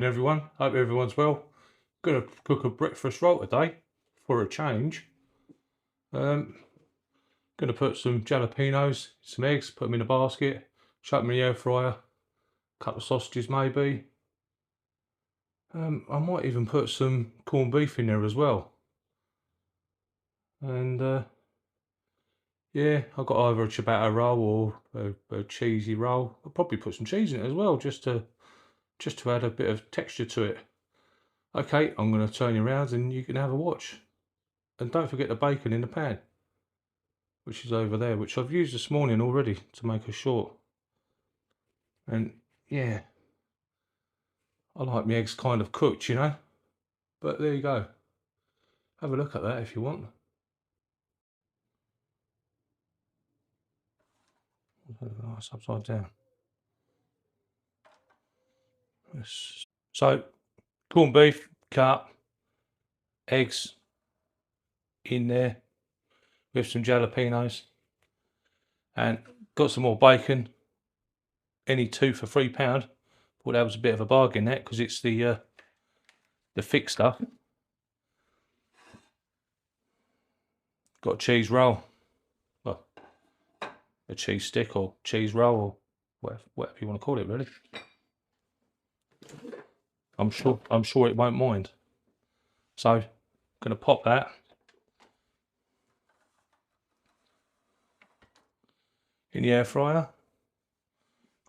Everyone, hope everyone's well. Gonna cook a breakfast roll today for a change. Gonna put some jalapenos, some eggs, put them in a basket, chuck them in the air fryer, a couple of sausages maybe. I might even put some corned beef in there as well. And yeah, I got either a ciabatta roll or a cheesy roll. I'll probably put some cheese in it as well, just to add a bit of texture to it. Okay, I'm gonna turn you around and you can have a watch. And don't forget the bacon in the pan, which is over there, which I've used this morning already to make a short. And yeah, I like my eggs kind of cooked, you know. But there you go. Have a look at that if you want. Nice upside down. Yes. So, corned beef cut, eggs in there with some jalapenos, and got some more bacon. Any two for £3. Thought that was a bit of a bargain, that, because it's the thick stuff. Got a cheese roll, well, a cheese stick or cheese roll or whatever you want to call it, really. I'm sure it won't mind. So, I'm going to pop that in the air fryer,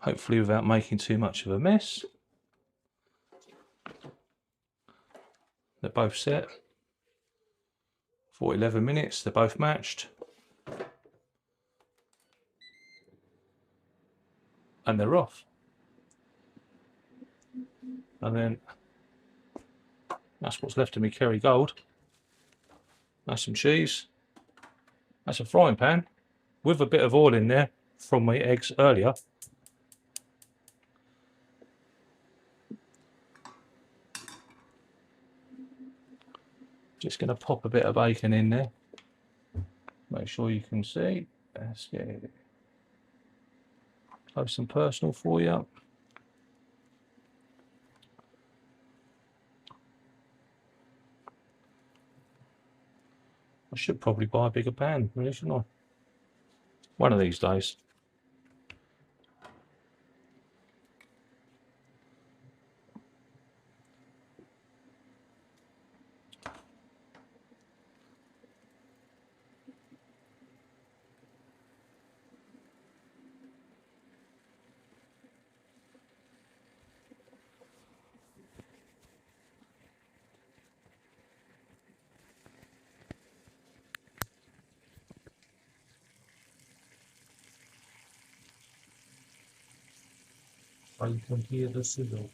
hopefully without making too much of a mess. They're both set for 11 minutes, they're both matched. And they're off. And then that's what's left of me Kerrygold. That's some cheese. That's a frying pan with a bit of oil in there from my eggs earlier. Just going to pop a bit of bacon in there. Make sure you can see. Let's get it close and personal for you. I should probably buy a bigger pan, really, shouldn't I? One of these days. You can hear the sizzle.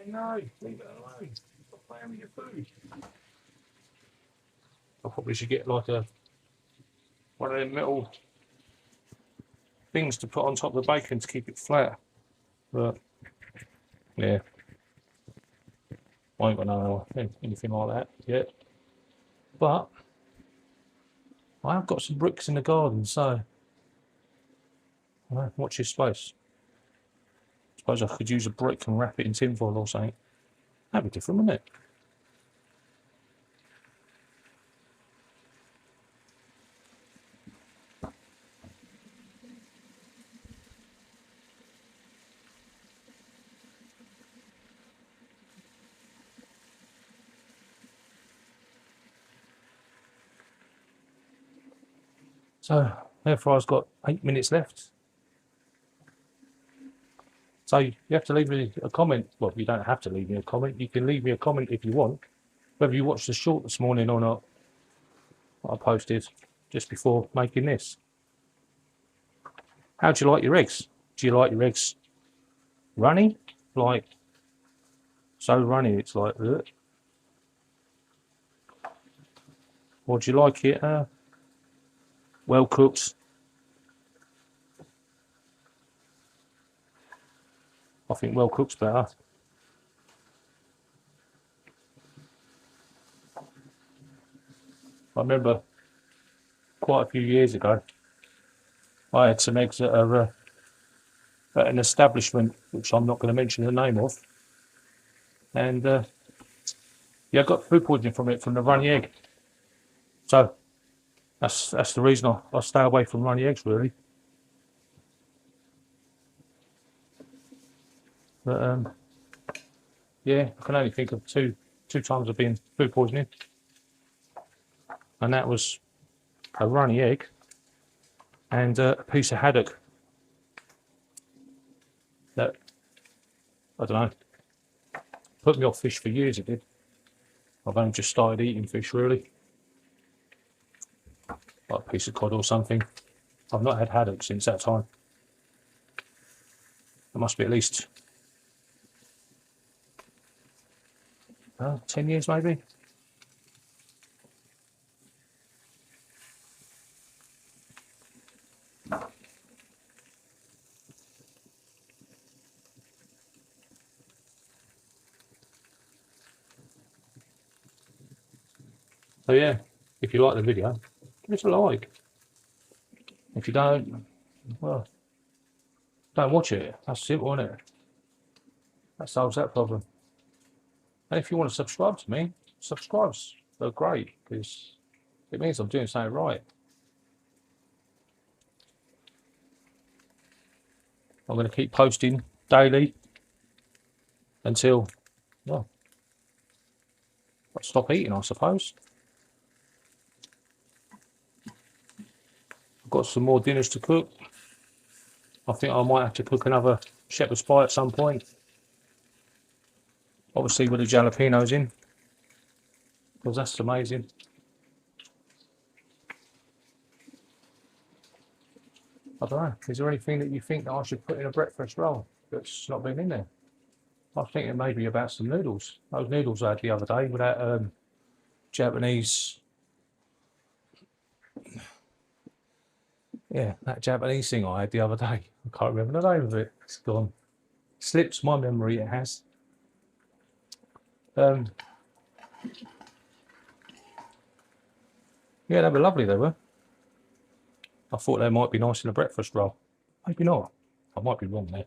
No, leave it alone. Stop playing with your food. I probably should get like one of them metal things to put on top of the bacon to keep it flat. But yeah, I ain't got no anything like that yet. But I have got some bricks in the garden, so watch your space. Suppose I could use a brick and wrap it in tinfoil or something. That'd be different, wouldn't it? So air fryer's got 8 minutes left. So you have to leave me a comment. Well, you don't have to leave me a comment. You can leave me a comment if you want. whether you watched the short this morning or not, what I posted just before making this. How do you like your eggs? Do you like your eggs runny? Like, so runny it's like, ugh. Or do you like it well cooked? I think well cooked's better. I remember quite a few years ago, I had some eggs at an establishment, which I'm not going to mention the name of, and yeah, I got food poisoning from it, from the runny egg. So that's the reason I stay away from runny eggs, really. But yeah, I can only think of two times I've been food poisoning, and that was a runny egg and a piece of haddock that, I don't know, put me off fish for years. It did. I've only just started eating fish, really, like a piece of cod or something. I've not had haddock since that time. It must be at least 10 years, maybe. So yeah, if you like the video, give us a like. If you don't, well, don't watch it. That's simple, isn't it? That solves that problem. And if you want to subscribe to me, subscribes are great, because it means I'm doing something right. I'm going to keep posting daily until, well, I stop eating, I suppose. I've got some more dinners to cook. I think I might have to cook another shepherd's pie at some point. Obviously with the jalapenos in, because that's amazing. I don't know, is there anything that you think that I should put in a breakfast roll that's not been in there? I was thinking maybe about some noodles. Those noodles I had the other day with that Japanese, yeah, that Japanese thing I had the other day. I can't remember the name of it. It's gone. Slips my memory, it has. Yeah, they were lovely, they were. I thought they might be nice in a breakfast roll. Maybe not. I might be wrong there.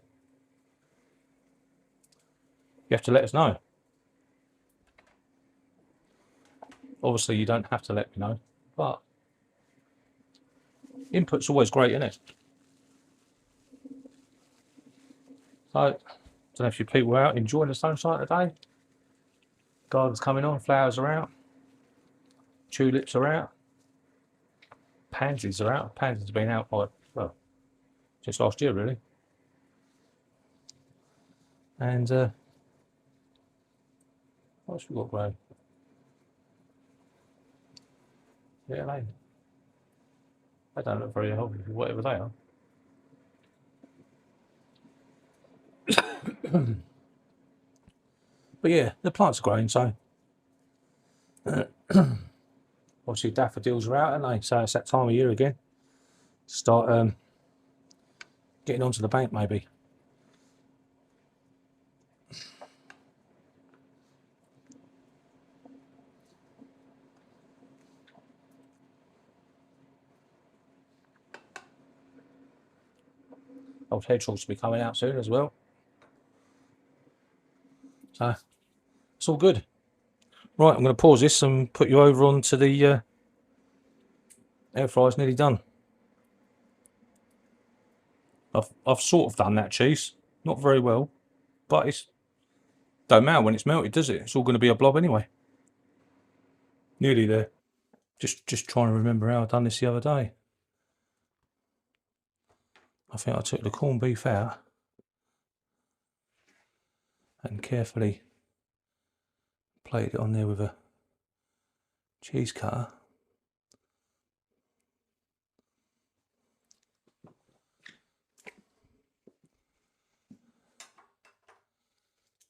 You have to let us know. Obviously, you don't have to let me know, but input's always great, isn't it? So, I don't know if you people are out enjoying the sunshine today. Garden's coming on, flowers are out, tulips are out, pansies are out. Pansies have been out by, well, just last year, really. And what else we got growing? Yeah, they don't look very healthy, whatever they are. But yeah, the plants are growing, so obviously daffodils are out, aren't they? So it's that time of year again. Start getting onto the bank, maybe. Old hedgehogs will be coming out soon as well. So it's all good. Right, I'm going to pause this and put you over onto the air fryer's nearly done. I've sort of done that cheese, not very well, but it's don't matter when it's melted, does it? It's all going to be a blob anyway. Nearly there. Just trying to remember how I done this the other day. I think I took the corned beef out and carefully plated it on there with a cheese cutter.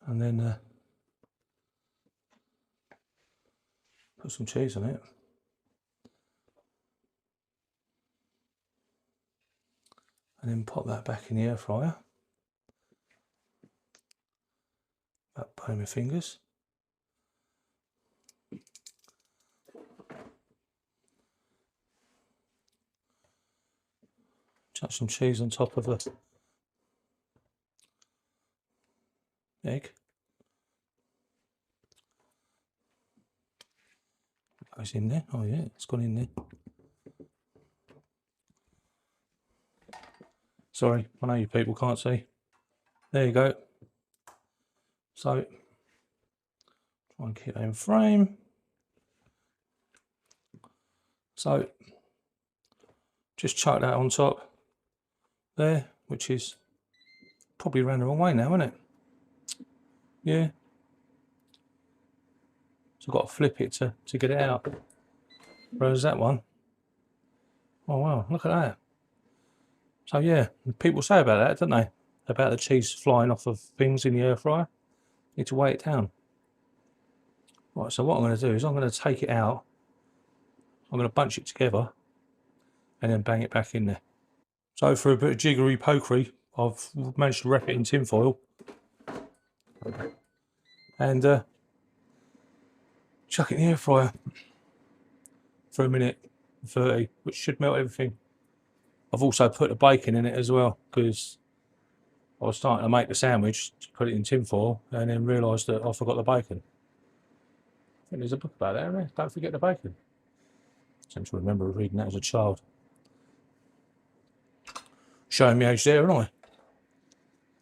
And then put some cheese on it. And then pop that back in the air fryer. About burning my fingers. Chuck some cheese on top of the egg. Goes in there. Oh yeah, it's gone in there. Sorry, I know you people can't see. There you go. So, try and keep it in frame. So, just chuck that on top there, which is probably ran the wrong way now, isn't it? Yeah. So I've got to flip it to get it out. Whereas that one, oh wow, look at that. So yeah, people say about that, don't they? About the cheese flying off of things in the air fryer. Need to weigh it down. Right, so what I'm going to do is I'm going to take it out. I'm going to bunch it together and then bang it back in there. So for a bit of jiggery pokery, I've managed to wrap it in tin foil and chuck it in the air fryer for a minute 30, which should melt everything. I've also put the bacon in it as well because I was starting to make the sandwich, put it in tin foil, and then realised that I forgot the bacon. I think there's a book about that, isn't there? Don't forget the bacon. I seem to remember reading that as a child. Showing me age there, aren't I?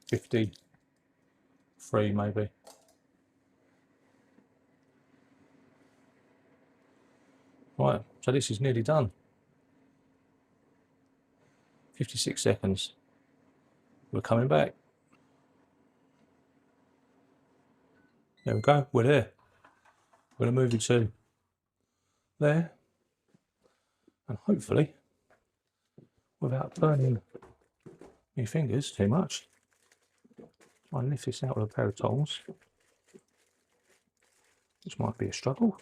53 maybe. Right, so this is nearly done. 56 seconds. We're coming back. There we go, we're there. We're going to move it to there. And hopefully, without burning my fingers too much, try and lift this out with a pair of tongs, which might be a struggle.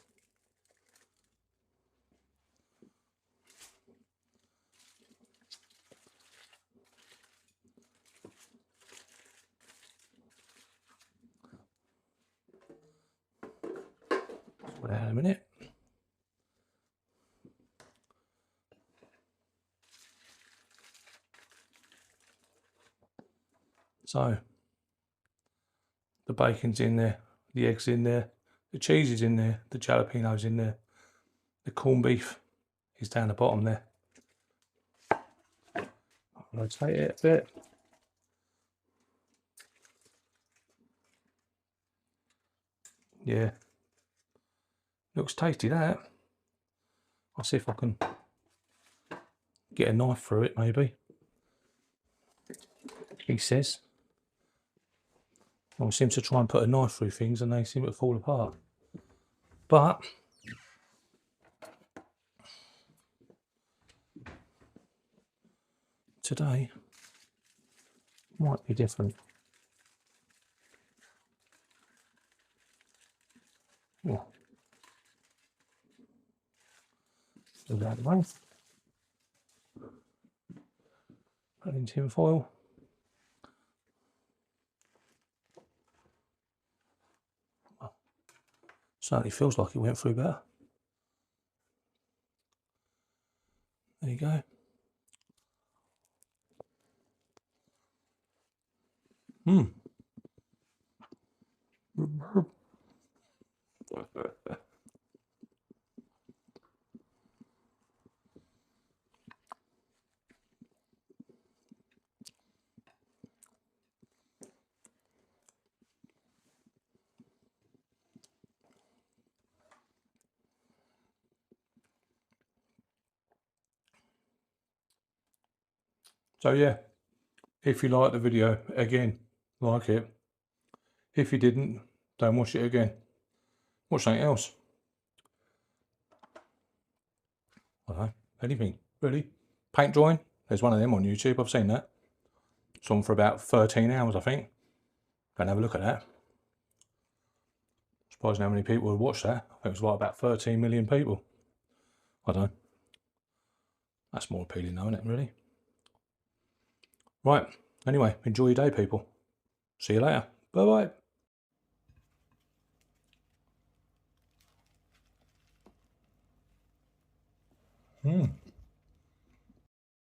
Wait a minute. So, the bacon's in there, the egg's in there, the cheese is in there, the jalapenos in there, the corned beef is down the bottom there. I'll rotate it a bit. Yeah, looks tasty that. I'll see if I can get a knife through it maybe. He says. I seem to try and put a knife through things and they seem to fall apart. But today might be different. Oh. Do that way. Put it in tin foil. Well, certainly feels like it went through better. There you go. So yeah, if you liked the video, again, like it. If you didn't, don't watch it again. Watch something else. I don't know, anything really. Paint drawing, there's one of them on YouTube, I've seen that. It's on for about 13 hours, I think. Go and have a look at that. Surprising how many people would watch that. I think it was like about 13 million people. I don't know. That's more appealing though, isn't it, really? Right, anyway, enjoy your day, people. See you later. Bye-bye.